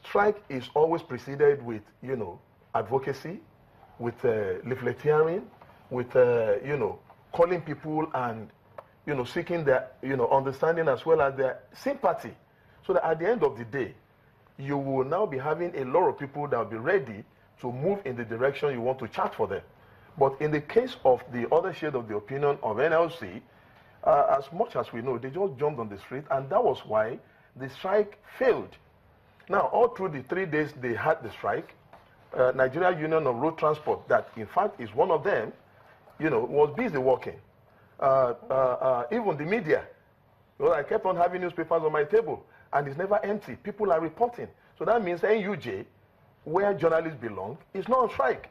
strike is always preceded with, advocacy, with leafleteering, with, calling people and, seeking their, understanding as well as their sympathy. So that at the end of the day, you will now be having a lot of people that will be ready to move in the direction you want to chart for them. But in the case of the other shade of the opinion of NLC, as much as we know, they just jumped on the street, and that was why the strike failed. Now, all through the 3 days they had the strike, Nigeria Union of Road Transport, that in fact is one of them, was busy working. Even the media, I kept on having newspapers on my table, and it's never empty. People are reporting. So that means NUJ, where journalists belong, is not on strike.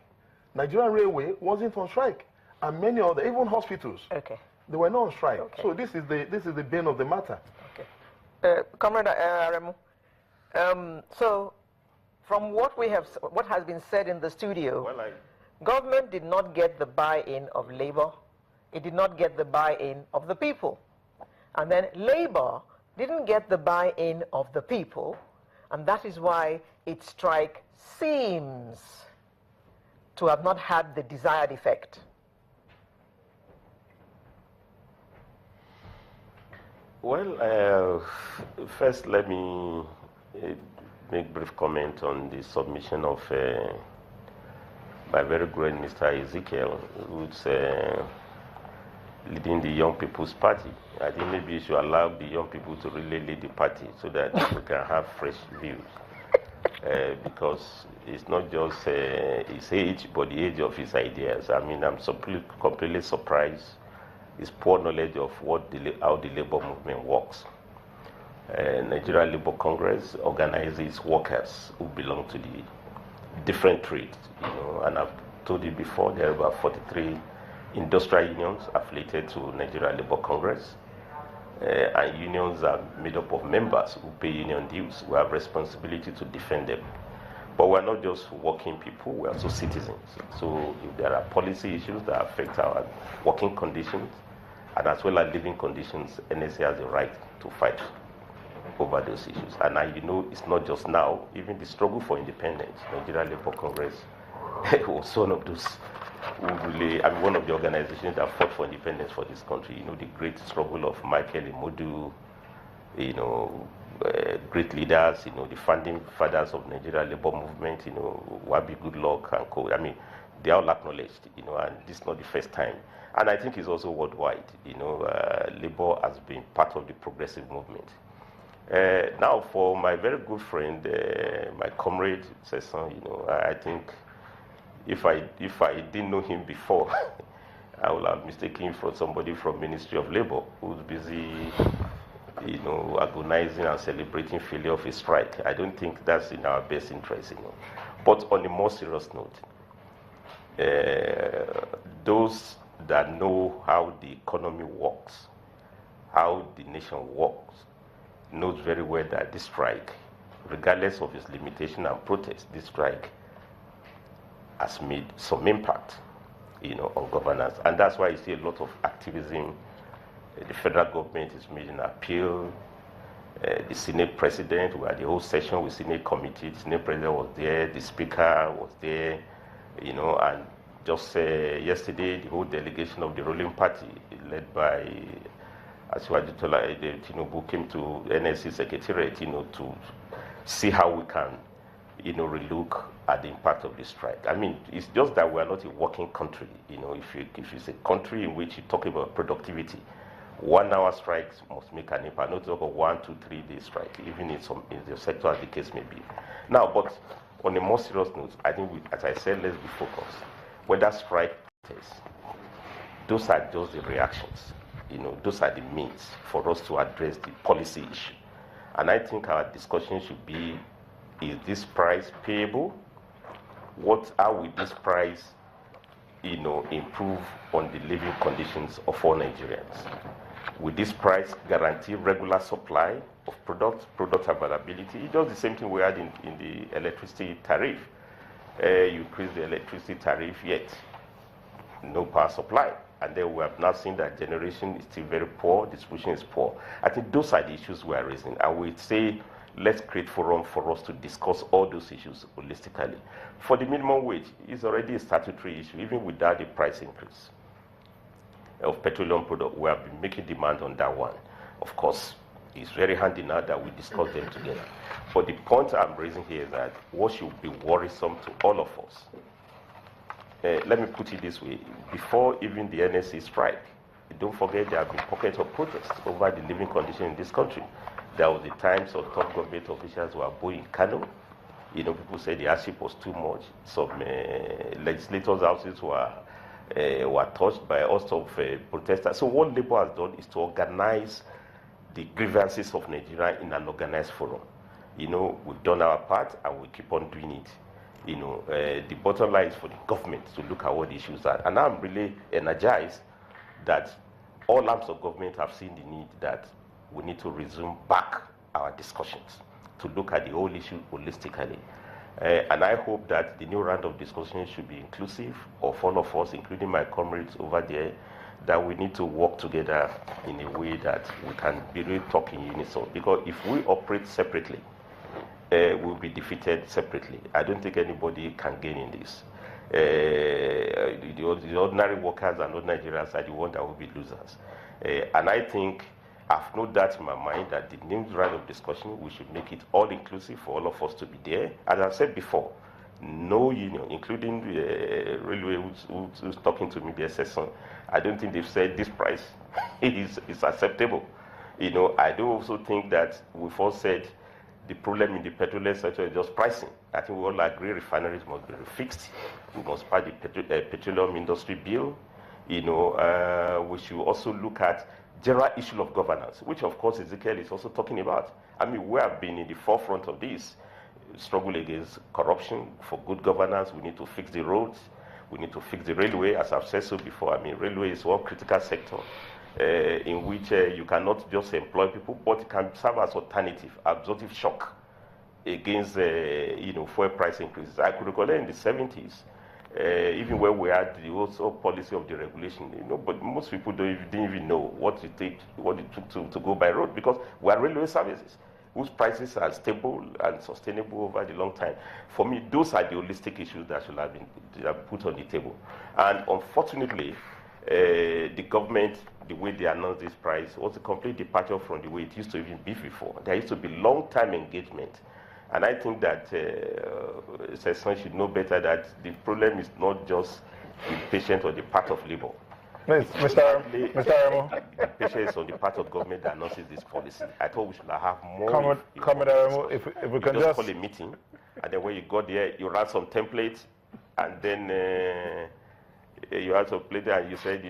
Nigerian Railway wasn't on strike, and many other, even hospitals, they were not on strike. So this is the bane of the matter. Comrade Aremu, so from what has been said in the studio, government did not get the buy-in of labor. It did not get the buy-in of the people. And then labor didn't get the buy-in of the people, and that is why its strike seems to have not had the desired effect. Well, first let me make a brief comment on the submission of my very great Mr. Ezekiel, who's leading the Young People's Party. I think maybe you should allow the young people to really lead the party so that we can have fresh views. Because it's not just his age, but the age of his ideas. I mean, I'm completely surprised. His poor knowledge of how the labor movement works. Nigeria Labour Congress organizes workers who belong to the different trades. And I've told you before, there are about 43 industrial unions affiliated to Nigeria Labour Congress. And unions are made up of members who pay union dues. We have responsibility to defend them. But we're not just working people, we're also citizens. So if there are policy issues that affect our working conditions, and as well as living conditions, NSA has the right to fight over those issues. And it's not just now, even the struggle for independence. Nigeria Labour Congress was one of those one of the organizations that fought for independence for this country. The great struggle of Michael Imodu, great leaders, the founding fathers of Nigeria Labour Movement, Wabi Goodluck and co. I mean, they are all acknowledged, and this is not the first time. And I think it's also worldwide. Labour has been part of the progressive movement. Now, for my very good friend, my comrade, Sesson, I think if I didn't know him before, I would have mistaken him for somebody from Ministry of Labour who's busy, agonizing and celebrating failure of a strike. I don't think that's in our best interest, But on a more serious note, those that know how the economy works, how the nation works, knows very well that this strike, regardless of its limitation and protest, this strike has made some impact, on governance. And that's why you see a lot of activism. The federal government is making an appeal. The Senate president, we had the whole session with Senate committee. The Senate president was there, the speaker was there, and just yesterday, the whole delegation of the ruling party, led by Asiwaju Tinubu, came to NLC Secretariat, to see how we can, relook at the impact of the strike. I mean, it's just that we are not a working country. If it's a country in which you talk about productivity, 1 hour strikes must make an impact, not talk of 1, 2, 3 day strike, even in the sector as the case may be. Now, but on a more serious note, I think, as I said, let's be focused. Whether strike protests, those are just the reactions. Those are the means for us to address the policy issue. And I think our discussion should be, is this price payable? How will this price, improve on the living conditions of all Nigerians? Will this price guarantee regular supply of product availability? It's just the same thing we had in the electricity tariff. You increase the electricity tariff, yet no power supply. And then we have now seen that generation is still very poor, distribution is poor. I think those are the issues we are raising. And we say, let's create forum for us to discuss all those issues holistically. For the minimum wage, it's already a statutory issue, even without the price increase of petroleum product. We have been making demand on that one. Of course, it's very handy now that we discuss them together. But the point I'm raising here is that what should be worrisome to all of us, let me put it this way, before even the NLC strike, don't forget there have been pockets of protest over the living condition in this country. There was the times of top government officials who were booing Kano. People said the hardship was too much. Some legislators' houses were touched by a host of protesters. So what Labour has done is to organize the grievances of Nigeria in an organized forum. We've done our part and we keep on doing it. The bottom line is for the government to look at what the issues are. And I'm really energized that all arms of government have seen the need that we need to resume back our discussions to look at the whole issue holistically. And I hope that the new round of discussions should be inclusive of all of us, including my comrades over there, that we need to work together in a way that we can be really talking in unison. Because if we operate separately, we'll be defeated separately. I don't think anybody can gain in this. The ordinary workers and ordinary Nigerians are the ones that will be losers. And I think I've no doubt in my mind that the new round of discussion, we should make it all inclusive for all of us to be there. As I said before, no union, including the railway who's talking to me, the SSN, I don't think they've said this price is acceptable. I do also think that we've all said the problem in the petroleum sector is just pricing. I think we all agree refineries must be fixed. We must pass the petroleum industry bill. We should also look at general issue of governance, which of course Ezekiel is also talking about. I mean, we have been in the forefront of this struggle against corruption. For good governance, we need to fix the roads. We need to fix the railway, as I've said so before. I mean, railway is one critical sector in which you cannot just employ people, but it can serve as alternative, absorptive shock against, fuel price increases. I could recall in the 70s, even when we had the also policy of deregulation, but most people didn't even know what it took to go by road, because we are railway services whose prices are stable and sustainable over the long time. For me, those are the holistic issues that should have been put on the table. And unfortunately, the government, the way they announced this price, was a complete departure from the way it used to even be before. There used to be long-time engagement. And I think that Sesson should know better that the problem is not just impatient on the part of Labour. Mr. Aremo. Impatience on the part of government that announces this policy. I thought we should have more. Comrade Aremo, if we can just call a meeting, and then when you got there, you ran some templates, and then you also played there and you said,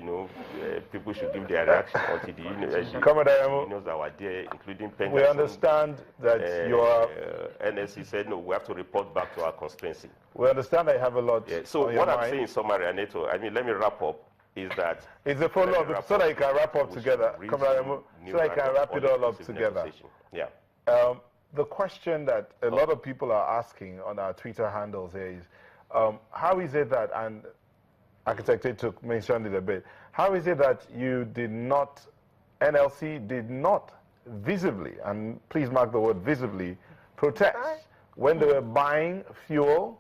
people should give their reaction until the unions that were there, including Pengasson. We understand that you are... NLC said, no, we have to report back to our constituency. We understand that you have a lot So what I'm saying in summary, Aneto, let me wrap up, is that... It's a follow-up, so that you can wrap up together. So that you can wrap it all up together. Yeah. The question that a lot of people are asking on our Twitter handles is, how is it that, and Architect Etuk mentioned it a bit, how is it that you did not, NLC did not visibly, and please mark the word visibly, protest when they were buying fuel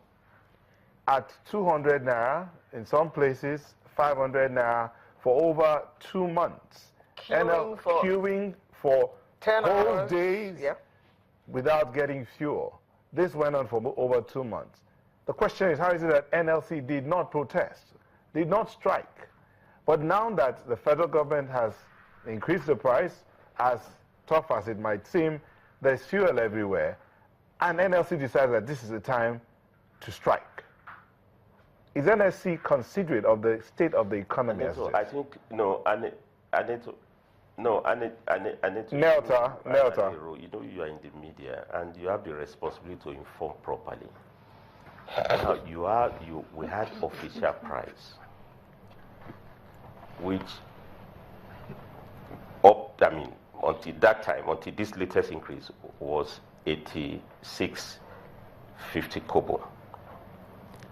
at 200 naira, in some places 500 naira, for over 2 months. Queuing for 10 whole hours. days without getting fuel. This went on for over 2 months. The question is, how is it that NLC did not protest, did not strike? But now that the federal government has increased the price, as tough as it might seem, there's fuel everywhere, and NLC decides that this is the time to strike. Is NLC considerate of the state of the economy? I think, no, I need to... Nelta. You are in the media and you have the responsibility to inform properly. Now, we had official price, which until that time, until this latest increase, was 86.50 kobo.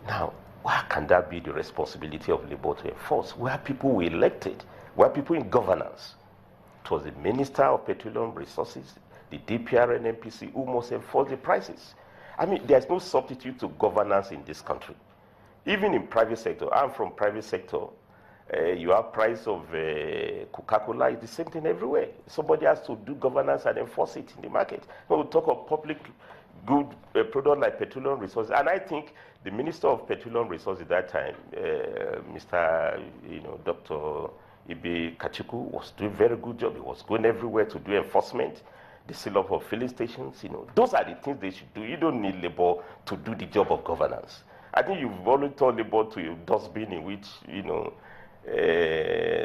Now, why can that be the responsibility of Labour to enforce? We are people we elected. We are people in governance. It was the Minister of Petroleum Resources, the DPR and NPC who must enforce the prices. I mean, there's no substitute to governance in this country. Even in private sector, I'm from private sector, you have price of Coca-Cola, it's the same thing everywhere. Somebody has to do governance and enforce it in the market. When we talk of public good product like petroleum resources, and I think the Minister of Petroleum Resources at that time, Mr. Dr. Ibe Kachiku, was doing a very good job. He was going everywhere to do enforcement, the seal up of filling stations. Those are the things they should do. You don't need labor to do the job of governance. I think you've already told labor to a dustbin in which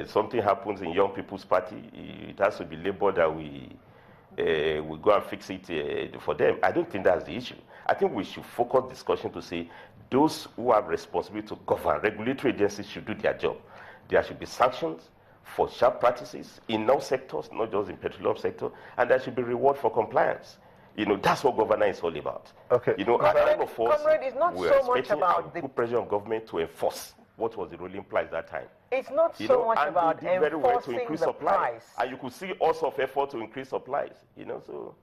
something happens in young people's party. It has to be labor that we go and fix it for them. I don't think that's the issue. I think we should focus discussion to say those who have responsibility to govern, regulatory agencies should do their job. There should be sanctions for sharp practices in all sectors, not just in petroleum sector, and there should be reward for compliance. That's what governance is all about. Okay. Comrade, it's not so much about put pressure on government to enforce what was the ruling price that time. It's not so much about enforcing very well to increase the supply. price. And you could see also of effort to increase supplies. So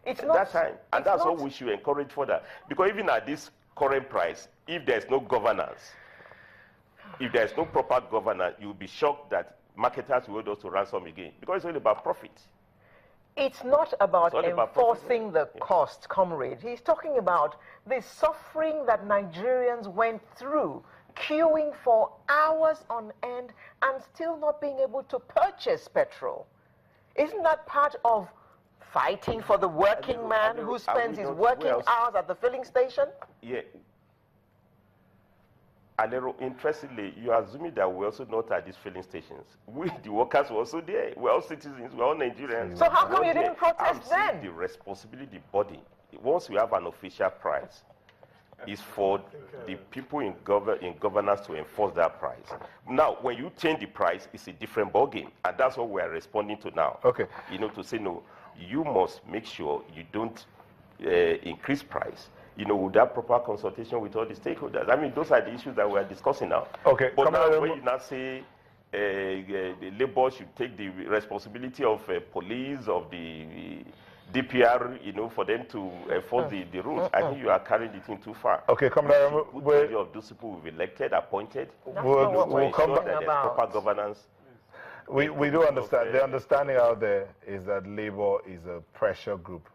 it's at not that time, and that's what we should encourage further. Because even at this current price, if there's no governance, if there's no proper governance, you'll be shocked that marketers will also ransom again. Because it's all about profit. It's not about enforcing the cost, comrade. He's talking about the suffering that Nigerians went through, queuing for hours on end and still not being able to purchase petrol. Isn't that part of fighting for the working man who spends his working hours at the filling station? Yeah. Alero, interestingly, you are assuming that we're also not at these filling stations. We, the workers, were also there. We're all citizens. We're all Nigerians. So how come you didn't protest then? The responsibility, the body. Once we have an official price, is for the people in governance to enforce that price. Now, when you change the price, it's a different ballgame, and that's what we are responding to now. Okay. To say no, you must make sure you don't increase price. With that proper consultation with all the stakeholders. I mean, those are the issues that we are discussing now. Okay. But now, when you now say the labor should take the responsibility of police, of the DPR, for them to enforce the rules, I think you are carrying the thing too far. Okay, come down. Of those people we've elected, appointed, we'll come back. That there's proper governance. We do understand. The understanding out there is that labor is a pressure group